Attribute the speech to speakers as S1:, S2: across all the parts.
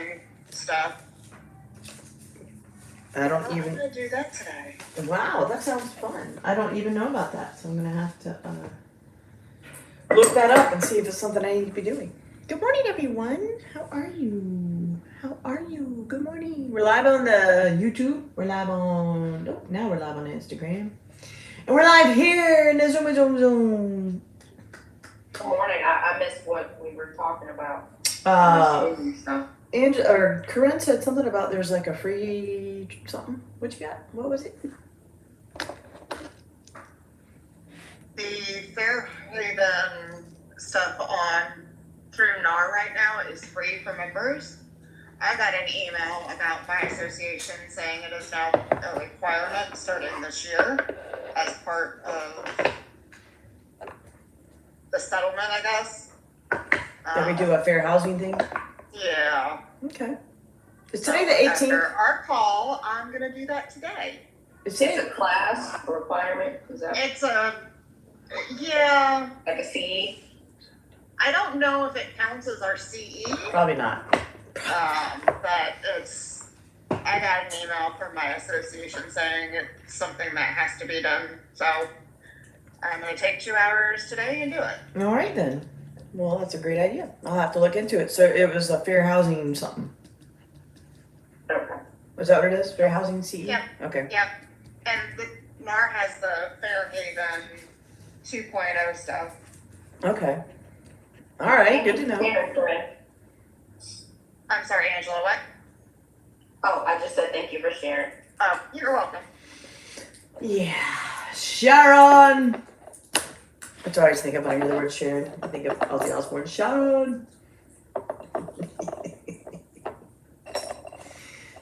S1: fun stuff.
S2: I don't
S1: I'm
S2: even.
S1: gonna do that today.
S2: Wow, that sounds fun. I don't even know about that, so I'm gonna have to look that up and see if it's something I need to be doing. Good morning, everyone. How are you? How are you? Good morning. We're live on the YouTube. We're live on. Oh, now we're live on Instagram, and we're live here in the Zoom.
S3: Good morning. I missed what we were talking about.
S2: Corinne said something about there's like a free something. What you got? What was it?
S1: The Fairhaven stuff on through NAR right now is free for members. I got an email about my association saying it is now a requirement starting this year as part of the settlement, I guess.
S2: That we do a fair housing thing?
S1: Yeah.
S2: Okay. Is today the 18th?
S1: After our call, I'm gonna do that today.
S2: It's
S3: It's a class requirement. Is that
S1: It's yeah.
S3: like a fee?
S1: I don't know if it counts as our CE,
S2: Probably not.
S1: but I got an email from my association saying it's something that has to be done. So I'm gonna take 2 hours today and do it.
S2: All right then. Well, that's a great idea. I'll have to look into it. So it was a fair housing something.
S3: Okay.
S2: Was that what it is? Fair housing CE?
S1: Yep.
S2: Okay.
S1: Yep. And the NAR has the Fairhaven 2.0 stuff.
S2: Okay. All right. Good to know.
S3: Yeah, Corinne.
S1: I'm sorry, Angela, what?
S3: Oh, I just said thank you for sharing.
S1: Oh, you're welcome.
S2: Yeah. Sharon. That's what I always think of when I hear the word Sharon. I think of Ozzy Osbourne. Sharon.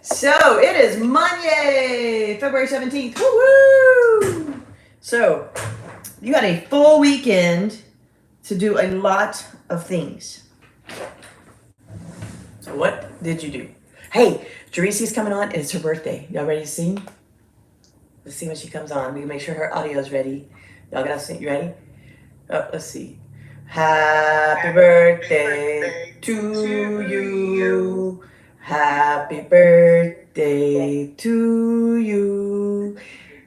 S2: So it is Monday, February 17th. Woo-hoo! So you had a full weekend to do a lot of things. So what did you do? Hey, Jerisi's coming on and it's her birthday. Y'all ready to sing? Let's see when she comes on. We can make sure her audio is ready. Y'all gotta sing. You ready? Oh, let's see. Happy birthday to you. Happy birthday to you.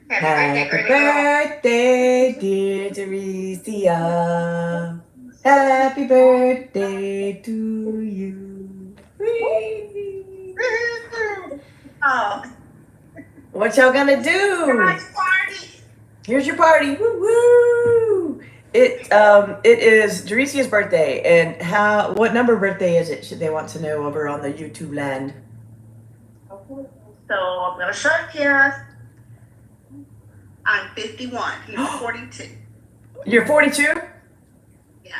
S2: Happy birthday, dear Teresia. Happy birthday to you. Whee!
S1: Oh,
S2: What y'all gonna do?
S1: party.
S2: Here's your party. Woo woo! It is Jerisia's birthday, and what number birthday is it? Should they want to know over on the YouTube land?
S1: So I'm gonna show you. I'm 51. He's 42.
S2: You're 42?
S1: Yeah.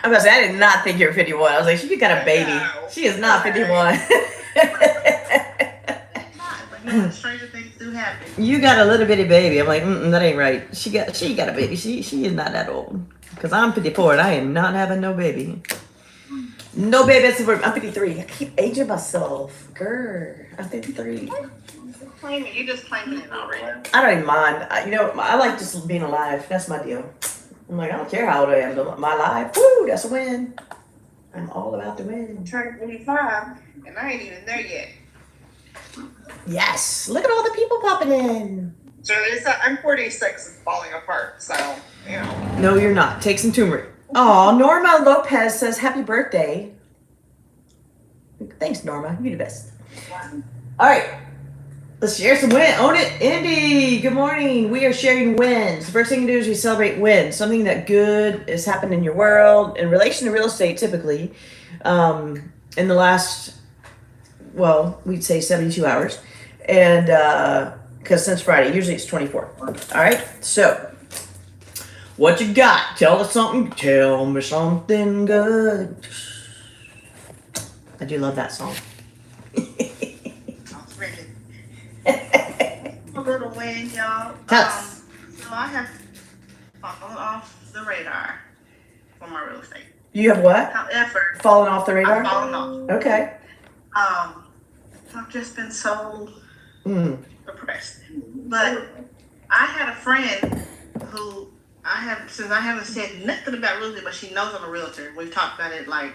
S2: I'm gonna say I did not think you were 51. I was like, she got a baby.
S1: No.
S2: She is not 51.
S1: Stranger things do happen.
S2: You got a little bitty baby. I'm like, that ain't right. She got a baby. She is not that old. Cause I'm 54 and I am not having no baby. No baby. I'm 53. I keep aging myself. Grr. I'm 53.
S1: You just claiming it already.
S2: I don't even mind. I like just being alive. That's my deal. I'm like, I don't care how old I am. My life, woo, that's a win. I'm all about the win.
S1: Turned 25, and I ain't even there yet.
S2: Yes. Look at all the people popping in.
S1: So I'm 46 and falling apart, so, you know.
S2: No, you're not. Take some turmeric. Oh, Norma Lopez says happy birthday. Thanks, Norma. You're the best. All right. Let's share some wins. Own it, Indy. Good morning. We are sharing wins. The first thing to do is we celebrate wins. Something that good has happened in your world in relation to real estate, typically, in the last, we'd say 72 hours. And because since Friday, usually it's 24. All right. So, what you got? Tell me something good. I do love that song.
S1: A little win, y'all.
S2: Tell us.
S1: So I have fallen off the radar for my real estate.
S2: You have what?
S1: However,
S2: Fallen off the radar?
S1: I've fallen off.
S2: Okay.
S1: I've just been so depressed. But I had a friend who since I haven't said nothing about real estate, but she knows I'm a realtor. We've talked about it like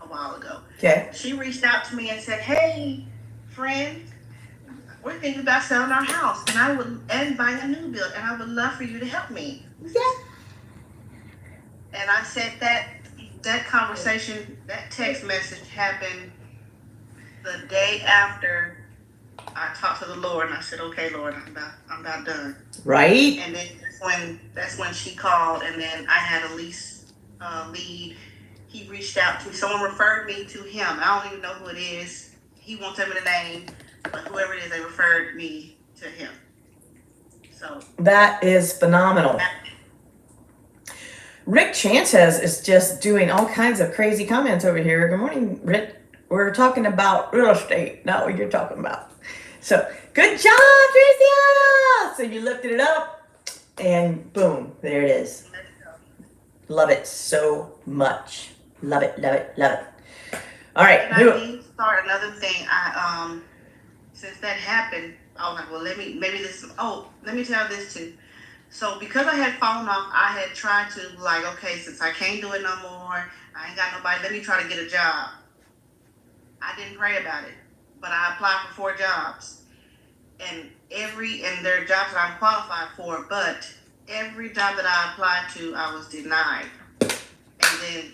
S1: a while ago.
S2: Okay.
S1: She reached out to me and said, "Hey, friend, we're thinking about selling our house, and buying a new build, and I would love for you to help me."
S2: Yeah.
S1: And I said that conversation, that text message happened the day after I talked to the Lord, and I said, "Okay, Lord, I'm about done."
S2: Right?
S1: And then that's when she called, and then I had a lease lead. He reached out to me. Someone referred me to him. I don't even know who it is. He won't tell me the name, but whoever it is, they referred me to him. So
S2: That is phenomenal. Rick Chanchez is just doing all kinds of crazy comments over here. Good morning, Rick. We're talking about real estate, not what you're talking about. So, good job, Tricia! So you lifted it up, and boom, there it is. Love it so much. Love it, love it, love it. All right.
S1: And I need to start another thing. Since that happened, I was like, well, let me tell this too. So because I had fallen off, I had tried to like, okay, since I can't do it no more, I ain't got nobody, let me try to get a job. I didn't pray about it, but I applied for 4 jobs, and there are jobs that I'm qualified for, but every job that I applied to, I was denied. And then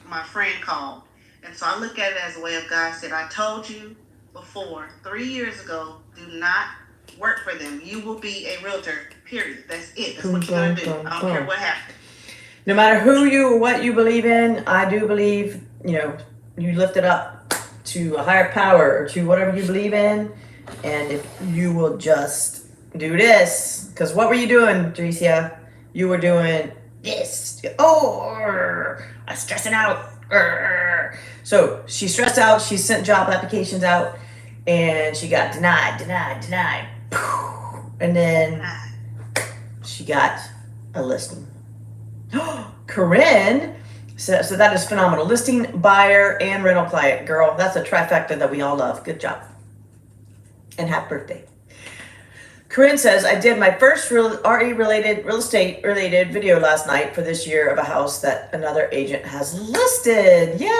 S1: my friend called, and so I look at it as a way of God said, I told you before 3 years ago, do not work for them. You will be a realtor. Period. That's it. That's what you're gonna do. I don't care what happens.
S2: No matter what you believe in, I do believe, you lift it up to a higher power or to whatever you believe in. And if you will just do this, because what were you doing, Tricia? You were doing this. Oh, I'm stressing out. So she stressed out. She sent job applications out, and she got denied. And then she got a listing. Corinne, so that is phenomenal. Listing, buyer, and rental client. Girl, that's a trifecta that we all love. Good job. And happy birthday. Corinne says, I did my first real estate related video last night for this year of a house that another agent has listed. Yay!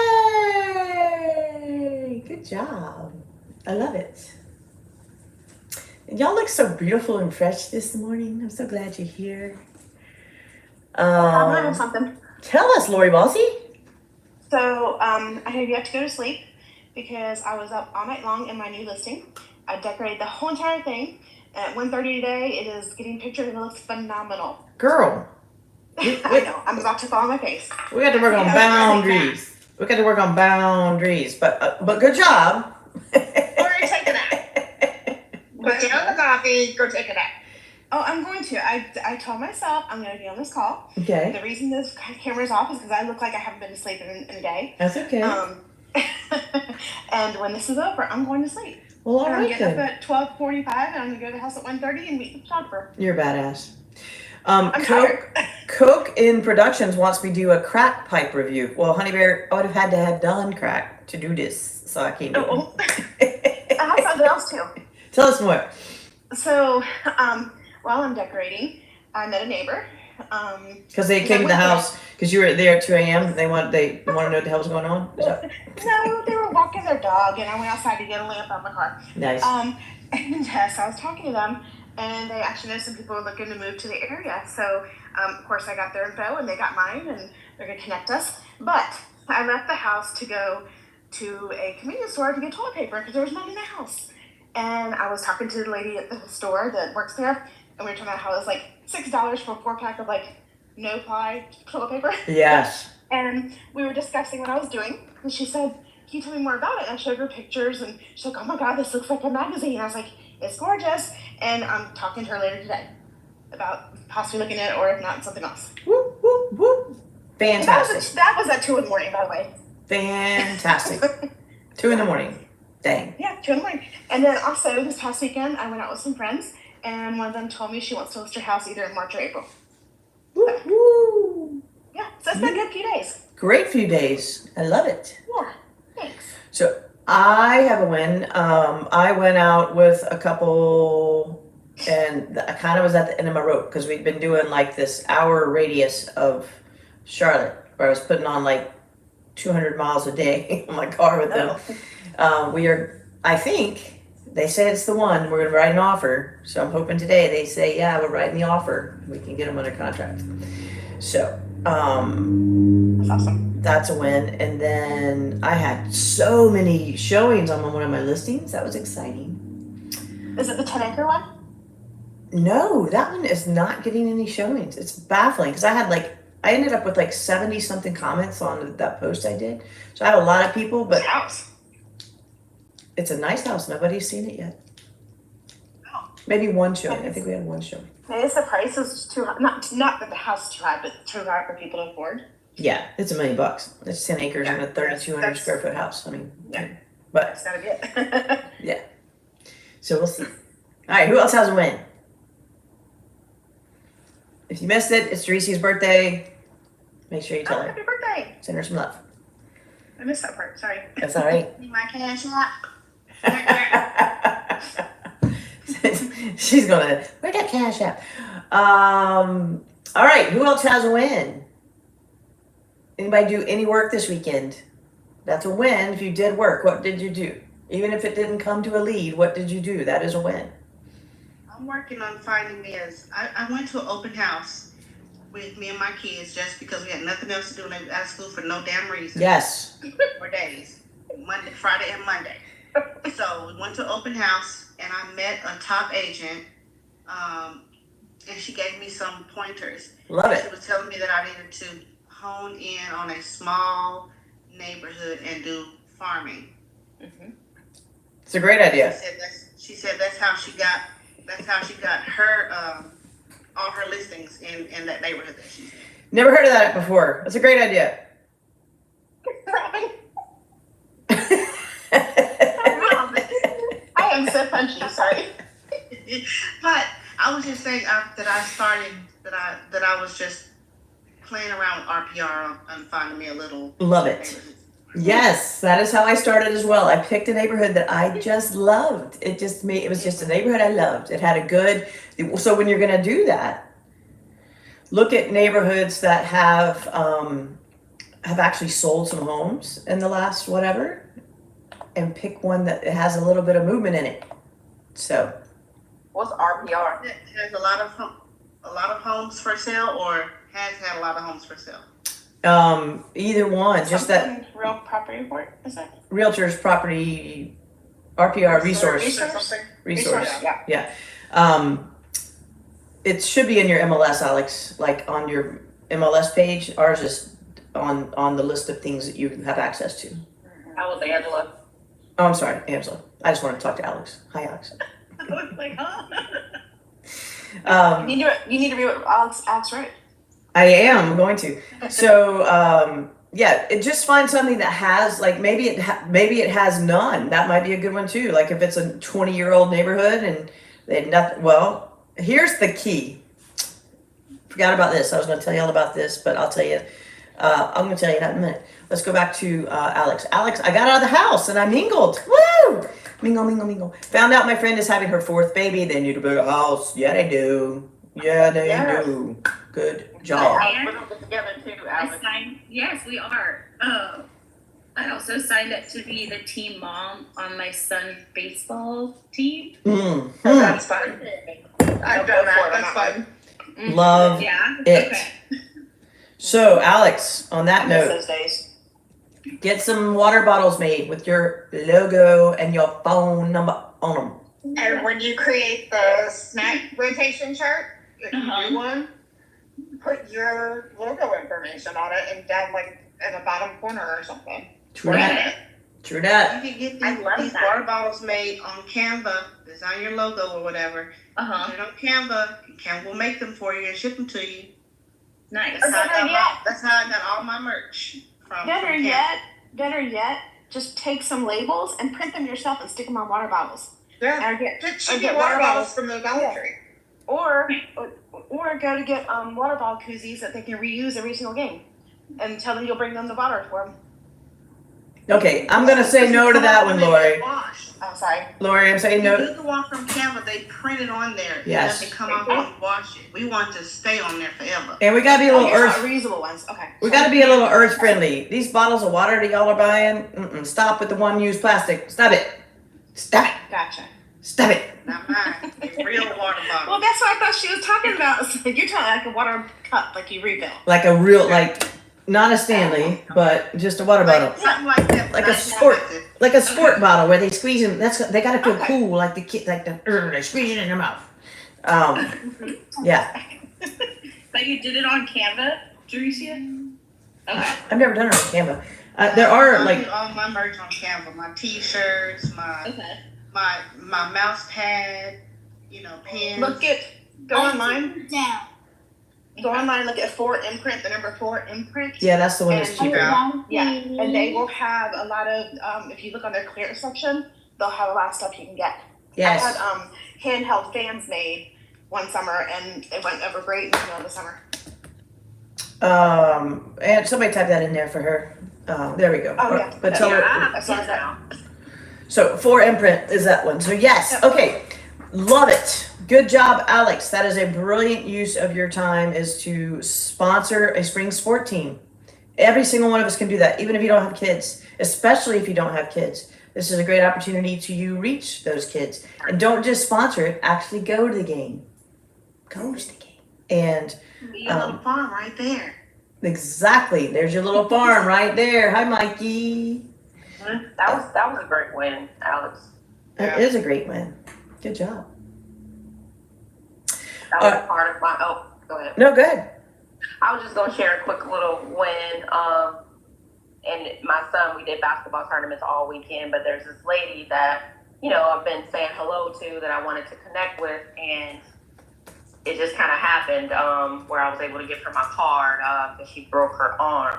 S2: Good job. I love it. Y'all look so beautiful and fresh this morning. I'm so glad you're here.
S4: I'm gonna have something.
S2: Tell us, Lori Bossy.
S4: So I have yet to go to sleep because I was up all night long in my new listing. I decorated the whole entire thing. At 1:30 today, it is getting pictured and it looks phenomenal.
S2: Girl.
S4: I know. I'm about to fall on my face.
S2: We got to work on boundaries. But good job.
S1: Or take a nap. Put down the coffee, go take a nap.
S4: Oh, I'm going to. I told myself I'm going to be on this call.
S2: Okay.
S4: The reason this camera's off is because I look like I haven't been to sleep in a day.
S2: That's okay.
S4: And when this is over, I'm going to sleep.
S2: Well, all
S4: I'm
S2: right
S4: getting up
S2: then.
S4: at 12:45, and I'm going to go to the house at 1:30 and meet the photographer.
S2: You're a badass.
S4: I'm tired.
S2: Coke in Productions wants me to do a crack pipe review. Well, Honey Bear, I would have had to have done crack to do this, so I can't do it.
S4: I have something else too.
S2: Tell us more.
S4: So, while I'm decorating, I met a neighbor.
S2: Because they came to the house because you were there at 2 a.m. They want to know what the hell's going on. Is that
S4: No, they were walking their dog, and I went outside to get a lamp out of my car.
S2: nice?
S4: And so I was talking to them, and they actually know some people were looking to move to the area. So, of course, I got their info, and they got mine, and they're going to connect us. But I left the house to go to a convenience store to get toilet paper because there was none in the house. And I was talking to the lady at the store that works there, and we were talking about how it was like $6 for a 4-pack of like no-ply toilet paper.
S2: Yes.
S4: And we were discussing what I was doing, and she said, "Can you tell me more about it?" And I showed her pictures, and she's like, "Oh my God, this looks like a magazine." And I was like, "It's gorgeous." And I'm talking to her later today about possibly looking at it, or if not, something else.
S2: Whoop, whoop, whoop. Fantastic.
S4: That was at 2 in the morning, by the way.
S2: Fantastic. 2 in the morning. Dang.
S4: Yeah, 2 in the morning. And then also this past weekend, I went out with some friends, and one of them told me she wants to list her house either in March or April.
S2: Woo, woo.
S4: Yeah, so it's been a good few days.
S2: Great few days. I love it.
S4: Yeah, thanks.
S2: So I have a win. I went out with a couple, and I kind of was at the end of my rope because we'd been doing like this hour radius of Charlotte, where I was putting on like 200 miles a day in my car with them. I think they said it's the one. We're going to write an offer. So I'm hoping today they say, yeah, we're writing the offer. We can get them under contract. So,
S4: That's awesome.
S2: that's a win. And then I had so many showings on one of my listings. That was exciting.
S4: Is it the 10-acre one?
S2: No, that one is not getting any showings. It's baffling because I ended up with like 70 something comments on that post I did. So I had a lot of people, but
S4: House.
S2: it's a nice house. Nobody's seen it yet.
S4: Oh.
S2: Maybe one showing. I think we had one showing.
S4: Maybe the price is too high. Not that the house is too high, but too high for people to afford.
S2: Yeah, it's $1 million. It's 10 acres and a 3,200
S4: that's-
S2: square foot house. I mean,
S4: Yeah.
S2: but
S4: That's gotta be it.
S2: so we'll see. All right, who else has a win? If you missed it, it's Teresa's birthday. Make sure you tell her.
S4: Happy birthday!
S2: Send her some love.
S4: I missed that part. Sorry.
S2: That's all right.
S1: Need my cash app?
S2: She's gonna, where'd that cash at? All right, who else has a win? Anybody do any work this weekend? That's a win if you did work. What did you do? Even if it didn't come to a lead, what did you do? That is a win.
S5: I'm working on finding me I went to an open house with me and my kids just because we had nothing else to do and they were out of school for no damn reason.
S2: Yes.
S5: For days. Friday and Monday. So we went to an open house and I met a top agent, and she gave me some pointers.
S2: Love
S5: She
S2: it.
S5: was telling me that I needed to hone in on a small neighborhood and do farming.
S2: It's a great idea.
S5: She said that's how she got her all her listings in that neighborhood that she's in.
S2: Never heard of that before. That's a great idea.
S4: I am so punchy. Sorry.
S5: But I was just saying that I was just playing around with RPR and finding me a little
S2: Love it.
S5: neighborhood.
S2: Yes, that is how I started as well. I picked a neighborhood that I just loved. It was just a neighborhood I loved. It had a good, so when you're gonna do that, look at neighborhoods that have actually sold some homes in the last whatever, and pick one that has a little bit of movement in it. So,
S3: What's RPR?
S5: It has a lot of homes for sale, or has had a lot of homes for sale.
S2: either one, just that
S4: Something real property report, is it?
S2: realtor's property, RPR resource.
S4: Resource, yeah.
S2: It should be in your MLS, Alex, like on your MLS page. Ours is on the list of things that you have access to.
S3: How was Angela?
S2: Oh, I'm sorry, Angela. I just want to talk to Alex. Hi, Alex.
S4: I was like, huh?
S2: Um,
S4: You need to read what Alex wrote.
S2: I am going to. So, just find something that has like maybe it has none. That might be a good one too. Like if it's a 20-year-old neighborhood and they had nothing. Well, here's the key. Forgot about this. I was going to tell you all about this, but I'll tell you. I'm going to tell you that in a minute. Let's go back to Alex. Alex, I got out of the house and I mingled. Woo! Mingle. Found out my friend is having her 4th baby. They need a bigger house. Yeah, they do. Yeah, they do. Good job.
S3: We're gonna get together too, Alex.
S6: Yes, we are. I also signed up to be the team mom on my son's baseball team.
S2: Mm.
S4: That's fun.
S5: I've done that. That's fun.
S2: Love
S6: Yeah.
S2: it.
S6: Okay.
S2: So, Alex, on that
S4: Miss
S2: note,
S4: those days.
S2: get some water bottles made with your logo and your phone number on them.
S1: And when you create the snack rotation chart, if you
S6: Uh-huh.
S1: do one, put your logo information on it and down like in the bottom corner or something.
S2: True that. True that.
S5: You can get
S1: I love
S5: these
S1: that.
S5: water bottles made on Canva, design your logo or whatever.
S6: Uh-huh.
S5: Put it on Canva, and Canva will make them for you and ship them to you.
S6: Nice.
S5: That's how I got all my merch from Canva.
S4: Better yet, just take some labels and print them yourself and stick them on water bottles.
S1: Yeah.
S4: Or get,
S1: Just
S4: or
S1: get
S4: get
S1: water
S4: water
S1: bottles
S4: bottles.
S1: from the Dollar Tree.
S4: Or go to get water bottle koozies that they can reuse every single game, and tell them you'll bring them the water for them.
S2: Okay, I'm gonna say no to that one, Lori.
S1: Wash.
S4: Oh, sorry.
S2: Lori, I'm saying
S5: You
S2: no.
S5: do the one from Canva, they print it on there.
S2: Yes.
S5: You have to come out and wash it. We want to stay on there forever.
S2: And we gotta be a
S4: Oh,
S2: little
S4: you're
S2: earth.
S4: talking reusable ones. Okay.
S2: We gotta be a little earth friendly. These bottles of water that y'all are buying, stop with the one use plastic. Stop it. Stop it.
S4: Gotcha.
S2: Stop it.
S5: Not mine, it's real water bottle.
S4: Well, that's what I thought she was talking about. You're talking like a water cup, like you refill.
S2: Like a real, like, not a Stanley, but just a water bottle.
S5: Something like that.
S2: Like a sport. Like a sport bottle where they squeeze them. They gotta feel cool, like the kid, like they squeeze it in their mouth. Yeah.
S6: But you did it on Canva, Jerusia? Okay.
S2: I've never done it on Canva. There are
S5: I
S2: like,
S5: do all my merch on Canva, my t-shirts,
S6: Okay.
S5: my mouse pad, pens.
S4: Go online. Go online and look at 4 Imprint, the number 4 Imprint.
S2: yeah, that's the one that's cheaper.
S4: Yeah, and they will have a lot of, if you look on their clearance section, they'll have a lot of stuff you can get.
S2: Yes.
S4: I had handheld fans made one summer and it went over great in the middle of the summer.
S2: And somebody type that in there for her. There we go.
S4: Oh, yeah.
S2: But tell her.
S4: I saw that.
S2: So 4 Imprint is that one. So yes, okay, love it. Good job, Alex. That is a brilliant use of your time, is to sponsor a spring sport team. Every single one of us can do that, even if you don't have kids, especially if you don't have kids. This is a great opportunity to you reach those kids. And don't just sponsor it, actually go to the game. Go to the game. And
S5: Your little farm right there.
S2: exactly, there's your little farm right there. Hi, Mikey.
S3: That was a great win, Alex.
S2: That is a great win. Good job.
S3: That was part of my. Oh, go ahead.
S2: No, good.
S3: I was just gonna share a quick little win. And my son, we did basketball tournaments all weekend, but there's this lady that, I've been saying hello to that I wanted to connect with, and it just kind of happened where I was able to give her my card because she broke her arm.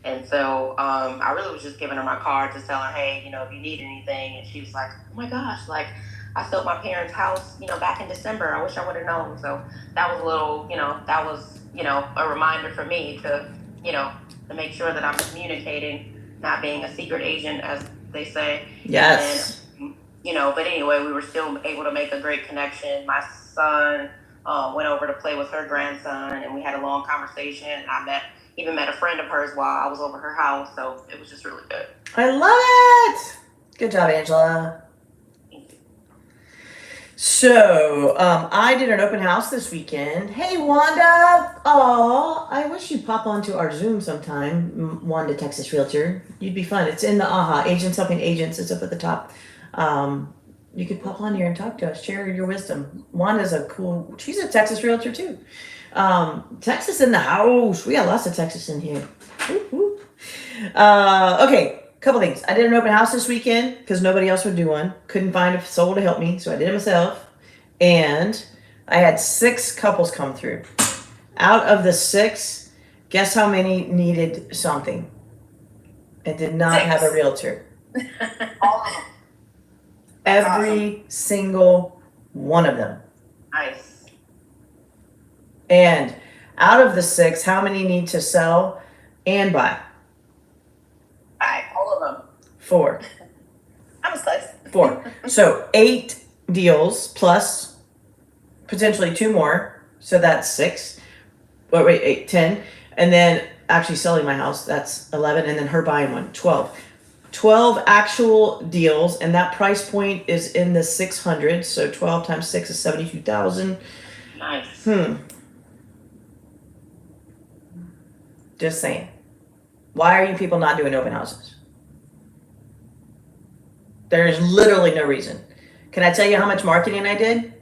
S3: And so I really was just giving her my card to tell her, hey, if you need anything. And she was like, oh my gosh, like I sold my parents' house, back in December. I wish I would have known. So that was a little, that was, a reminder for me to, to make sure that I'm communicating, not being a secret agent, as they say.
S2: Yes.
S3: And, but anyway, we were still able to make a great connection. My son went over to play with her grandson, and we had a long conversation. I even met a friend of hers while I was over her house, so it was just really good.
S2: I love it. Good job, Angela. So, I did an open house this weekend. Hey, Wanda. Aw, I wish you'd pop onto our Zoom sometime, Wanda, Texas Realtor. You'd be fun. It's in the AHA, Agents Helping Agents. It's up at the top. You could pop on here and talk to us, share your wisdom. Wanda's she's a Texas Realtor too. Texas in the house. We got lots of Texas in here. Whoop, whoop. Okay. Couple things. I did an open house this weekend because nobody else would do one. Couldn't find a soul to help me, so I did it myself. And I had 6 couples come through. Out of the 6, guess how many needed something and did not
S6: 6.
S2: have a realtor?
S4: All of them.
S2: Every single one of them.
S3: Nice.
S2: And out of the 6, how many need to sell and buy?
S3: All of them.
S2: 4.
S4: I was close.
S2: 4. So 8 deals plus potentially 2 more. So that's 6. Wait, 8, 10. And then actually selling my house, that's 11. And then her buying one, 12. 12 actual deals. And that price point is in the 600. So 12 times 6 is 72,000.
S3: Nice.
S2: Just saying. Why are you people not doing open houses? There is literally no reason. Can I tell you how much marketing I did?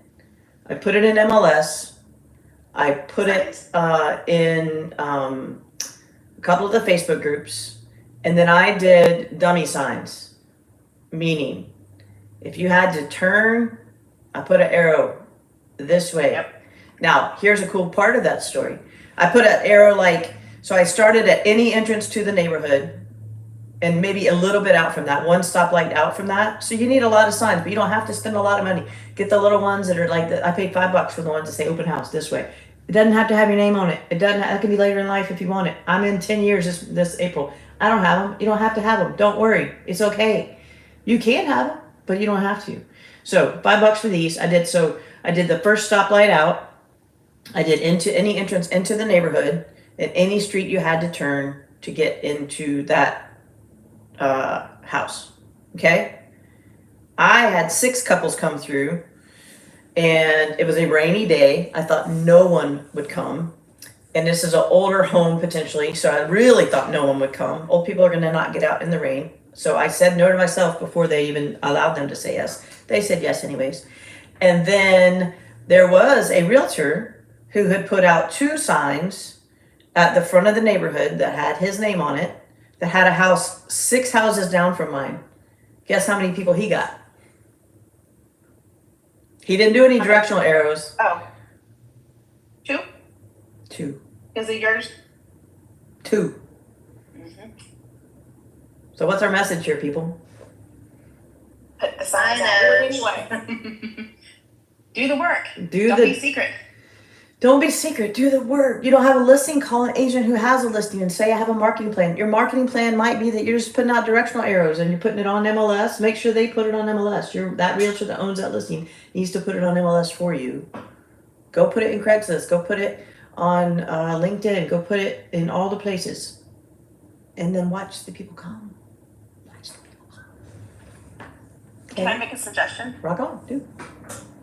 S2: I put it in MLS. I put it in a couple of the Facebook groups. And then I did dummy signs. Meaning, if you had to turn, I put an arrow this way.
S3: Yep.
S2: Now, here's a cool part of that story. I put an arrow so I started at any entrance to the neighborhood and maybe a little bit out from that, one stoplight out from that. So you need a lot of signs, but you don't have to spend a lot of money. Get the little ones that are I paid $5 for the ones that say open house this way. It doesn't have to have your name on it. That can be later in life if you want it. I'm in 10 years this April. I don't have them. You don't have to have them. Don't worry. It's okay. You can have them. but you don't have to. So $5 for these. I did the first stoplight out. I did into any entrance into the neighborhood and any street you had to turn to get into that house. Okay. I had 6 couples come through, and it was a rainy day. I thought no one would come. And this is an older home potentially, so I really thought no one would come. Old people are going to not get out in the rain. So I said no to myself before they even allowed them to say yes. They said yes anyways. And then there was a realtor who had put out 2 signs at the front of the neighborhood that had his name on it, that had a house 6 houses down from mine. Guess how many people he got? He didn't do any directional arrows.
S4: Oh. 2?
S2: 2.
S4: Is it yours?
S2: 2. So what's our message here, people?
S4: Put the signs out. Do it anyway. Do the work. Don't be secret.
S2: Don't be secret. Do the work. You don't have a listing, call an agent who has a listing and say, I have a marketing plan. Your marketing plan might be that you're just putting out directional arrows and you're putting it on MLS. Make sure they put it on MLS. That realtor that owns that listing needs to put it on MLS for you. Go put it in Craigslist. Go put it on LinkedIn. Go put it in all the places. And then watch the people come. Watch the people come.
S4: Can I make a suggestion?
S2: Rock on, dude.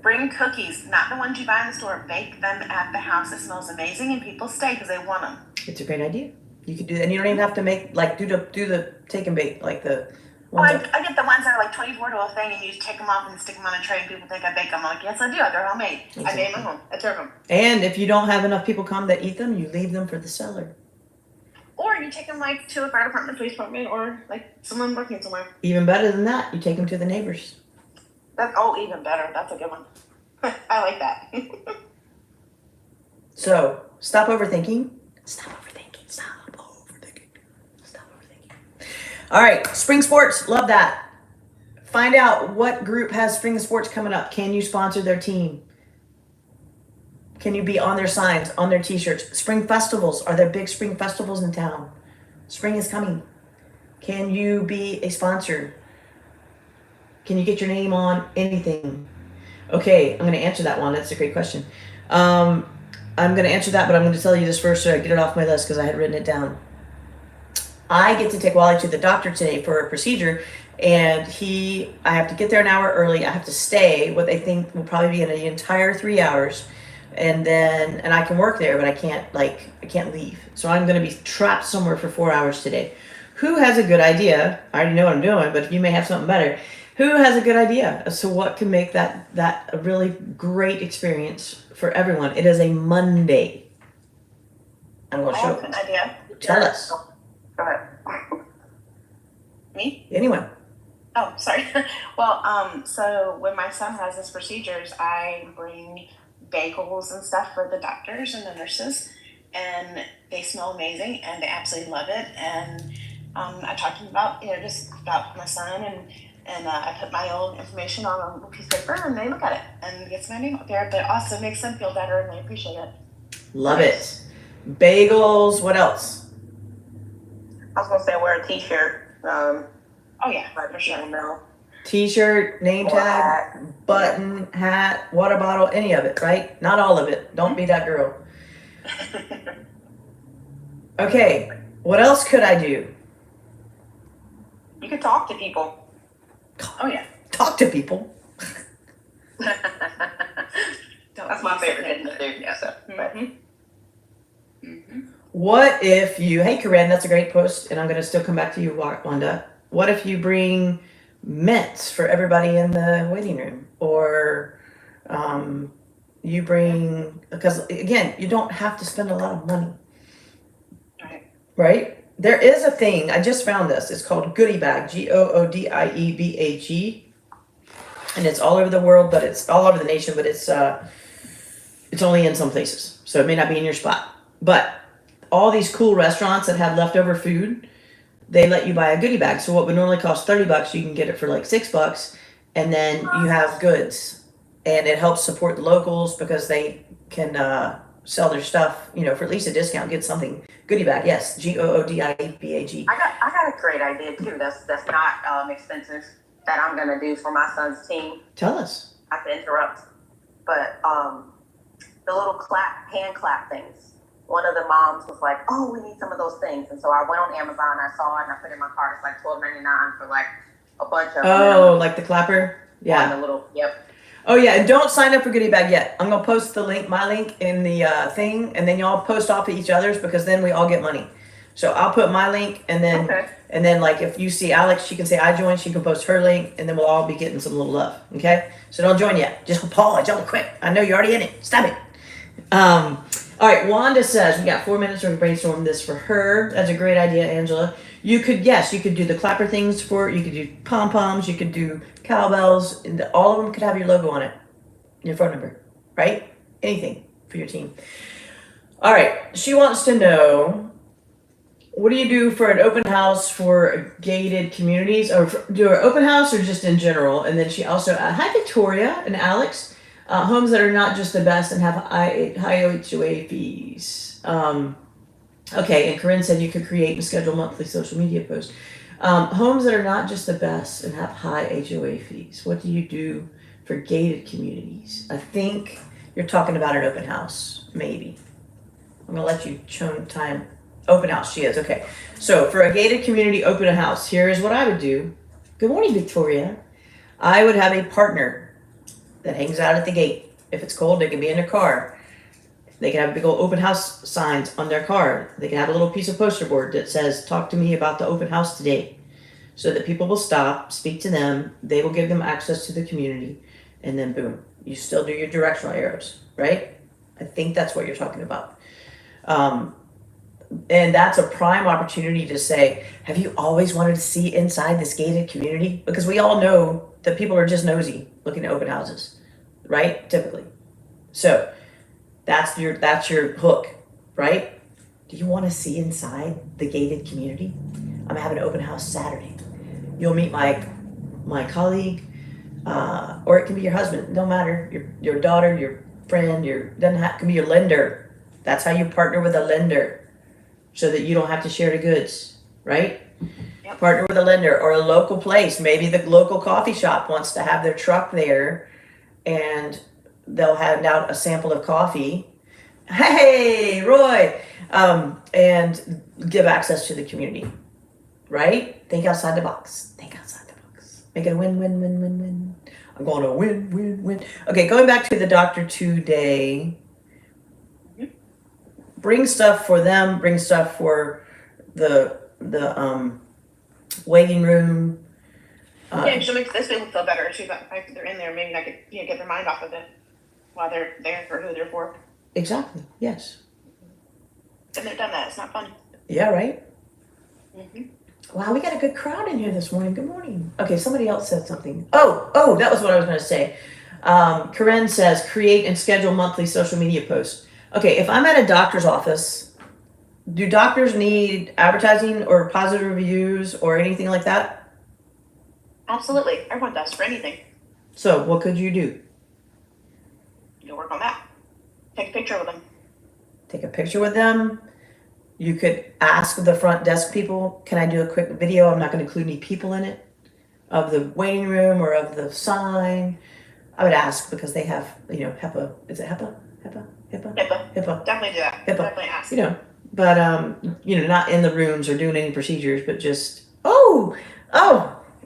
S4: Bring cookies, not the ones you buy in the store. Bake them at the house. It smells amazing, and people stay because they want them.
S2: It's a great idea. You could do that, and you don't even have to make do the take and bake like the.
S4: Well, I get the ones that are like 24 to a thing, and you just take them off and stick them on a tray, and people think I bake them. I'm like, yes, I do. They're homemade. I made them at home. I serve them.
S2: And if you don't have enough people come that eat them, you leave them for the seller.
S4: Or you take them like to a fire department, police department, or like someone working somewhere.
S2: Even better than that, you take them to the neighbors.
S4: Even better. That's a good one. I like that.
S2: So stop overthinking. Stop overthinking. Stop overthinking. Stop overthinking. All right, spring sports. Love that. Find out what group has spring sports coming up. Can you sponsor their team? Can you be on their signs, on their t-shirts? Spring festivals. Are there big spring festivals in town? Spring is coming. Can you be a sponsor? Can you get your name on anything? Okay, I'm going to answer that one. That's a great question. I'm going to answer that, but I'm going to tell you this first so I get it off my list because I had written it down. I get to take Wally to the doctor today for a procedure, and I have to get there an hour early. I have to stay what they think will probably be an entire 3 hours, and I can work there, but I can't leave. So I'm going to be trapped somewhere for 4 hours today. Who has a good idea? I already know what I'm doing, but if you may have something better. Who has a good idea as to what can make that a really great experience for everyone? It is a Monday. I'm going to show
S4: An idea.
S2: Tell us.
S3: Go ahead.
S4: Me?
S2: Anyone.
S4: Oh, sorry. Well, so when my son has his procedures, I bring bagels and stuff for the doctors and the nurses, and they smell amazing, and they absolutely love it. And I talked to them about, just about my son, and I put my old information on a little piece of paper, and they look at it, and it gets my name up there, but it also makes them feel better, and they appreciate it.
S2: Love it. Bagels. What else?
S3: I was gonna say wear a t-shirt.
S4: Oh yeah, for sure.
S3: No.
S2: T-shirt, name tag, button, hat, water bottle, any of it, right? Not all of it. Don't be that girl. Okay, what else could I do?
S3: You could talk to people.
S4: Oh yeah.
S2: Talk to people.
S3: That's my favorite thing to do. Yeah. So, but
S2: What if you, hey Corinne, that's a great post, and I'm going to still come back to you, Wanda. What if you bring mints for everybody in the waiting room? Or you bring, because again, you don't have to spend a lot of money. Right? There is a thing, I just found this. It's called Goodie Bag, GOODIEBAG. And it's all over the world, but it's all over the nation, but it's only in some places. So it may not be in your spot. But all these cool restaurants that have leftover food, they let you buy a goodie bag. So what would normally cost $30, you can get it for like $6, and then you have goods. And it helps support the locals because they can sell their stuff, for at least a discount, get something. Goodie bag, yes, GOODIEBAG.
S3: I got a great idea too. That's not expensive. that I'm gonna do for my son's team.
S2: Tell us.
S3: I have to interrupt, but the little hand clap things. One of the moms was like, "Oh, we need some of those things," and so I went on Amazon. I saw it and I put it in my cart. It's like $12.99 for like a bunch of.
S2: Oh, like the clapper? Yeah.
S3: On the little, yep.
S2: Oh yeah, and don't sign up for Goodie Bag yet. I'm gonna post the link, my link, in the thing, and then y'all post off of each other's because then we all get money. So I'll put my link, and then
S3: Okay.
S2: and then like if you see Alex, she can say I joined. She can post her link, and then we'll all be getting some little love. Okay, so don't join yet. Just pause, y'all quick. I know you're already in it. Stop it. All right, Wanda says we got 4 minutes to brainstorm this for her. That's a great idea, Angela. You could do the clapper things for. You could do pom poms. You could do cowbells, and all of them could have your logo on it, your phone number, right? Anything for your team. All right, she wants to know, what do you do for an open house for gated communities, or do an open house, or just in general? And then she also, hi Victoria and Alex. Homes that are not just the best and have high HOA fees. Okay, and Corinne said you could create and schedule monthly social media posts. Homes that are not just the best and have high HOA fees. What do you do for gated communities? I think you're talking about an open house, maybe. I'm gonna let you time. Open house, she is, okay. So for a gated community open house, here is what I would do. Good morning, Victoria. I would have a partner that hangs out at the gate. If it's cold, they can be in their car. They can have big old open house signs on their car. They can have a little piece of poster board that says, talk to me about the open house today. So that people will stop, speak to them, they will give them access to the community, and then boom, you still do your directional arrows, right? I think that's what you're talking about. And that's a prime opportunity to say, have you always wanted to see inside this gated community? Because we all know that people are just nosy looking at open houses, right? Typically. So that's your hook, right? Do you want to see inside the gated community? I'm having an open house Saturday. You'll meet my colleague, or it can be your husband. Don't matter. Your daughter, your friend, can be your lender. That's how you partner with a lender, so that you don't have to share the goods, right?
S4: Yep.
S2: Partner with a lender or a local place. Maybe the local coffee shop wants to have their truck there, and they'll hand out a sample of coffee. Hey, Roy, and give access to the community, right? Think outside the box. Think outside the box. Make it a win-win-win-win-win. I'm going to win-win-win. Okay, going back to the doctor today. Bring stuff for them. Bring stuff for the waiting room.
S4: Yeah, she'll make this people feel better. She's like, if they're in there, maybe I could get their mind off of it while they're there for who they're for.
S2: Exactly. Yes.
S4: And they've done that. It's not fun.
S2: Yeah. Right.
S4: Mm-hmm.
S2: Wow, we got a good crowd in here this morning. Good morning. Okay, somebody else said something. Oh, that was what I was going to say. Corinne says create and schedule monthly social media posts. Okay, if I'm at a doctor's office, do doctors need advertising or positive reviews or anything like that?
S4: Absolutely. Everyone does for anything.
S2: So what could you do?
S4: You work on that. Take a picture with them.
S2: Take a picture with them. You could ask the front desk people, can I do a quick video? I'm not going to include any people in it, of the waiting room or of the sign. I would ask because they have, HEPA. Is it HEPA? HEPA?
S4: HIPAA. Definitely do that.
S2: HIPAA.
S4: Definitely ask.
S2: But not in the rooms or doing any procedures, but just,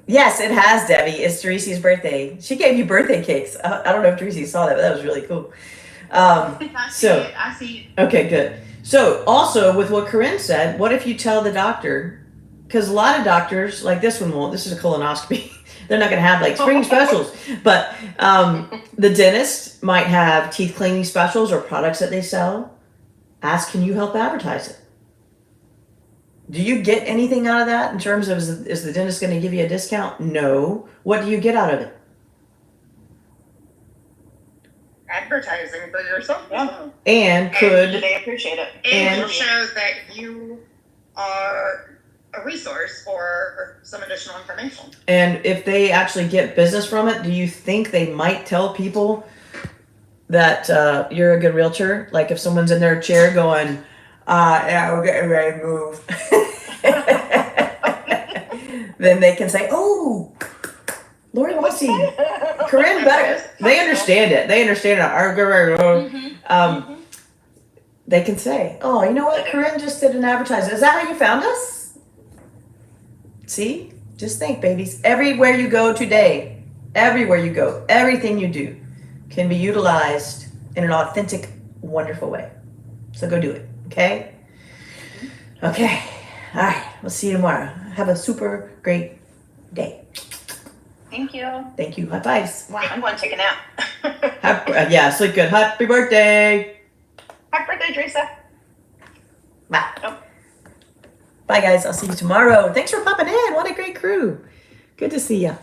S2: yes, it has, Debbie. It's Teresa's birthday. She gave you birthday cakes. I don't know if Teresa saw that, but that was really cool.
S5: I see it.
S2: Okay, good. So also with what Corinne said, what if you tell the doctor, because a lot of doctors, like this one won't, this is a colonoscopy. They're not going to have like spring specials, but the dentist might have teeth cleaning specials or products that they sell. Ask, can you help advertise it? Do you get anything out of that in terms of, is the dentist going to give you a discount? No. What do you get out of it?
S1: Advertising for yourself.
S4: Yeah.
S2: And
S4: Do
S2: could,
S4: they appreciate it?
S1: And
S2: And-
S1: it shows that you are a resource for some additional information.
S2: and if they actually get business from it, do you think they might tell people that you're a good realtor? Like if someone's in their chair going, yeah, we're getting ready to move. Then they can say, oh, Lori wants to see Corinne better. They understand it. They understand it. They can say, "Oh, you know what? Corinne just did an advertisement. Is that how you found us?" See, just think, babies. Everywhere you go today, everywhere you go, everything you do can be utilized in an authentic, wonderful way. So go do it. Okay. Okay. All right. We'll see you tomorrow. Have a super great day.
S4: Thank you.
S2: Thank you. High fives.
S4: Wow, I'm going to take a nap.
S2: Yeah, sleep good. Happy birthday.
S4: Happy birthday, Teresa.
S2: Bye.
S4: Oh.
S2: Bye, guys. I'll see you tomorrow. Thanks for popping in. What a great crew. Good to see you.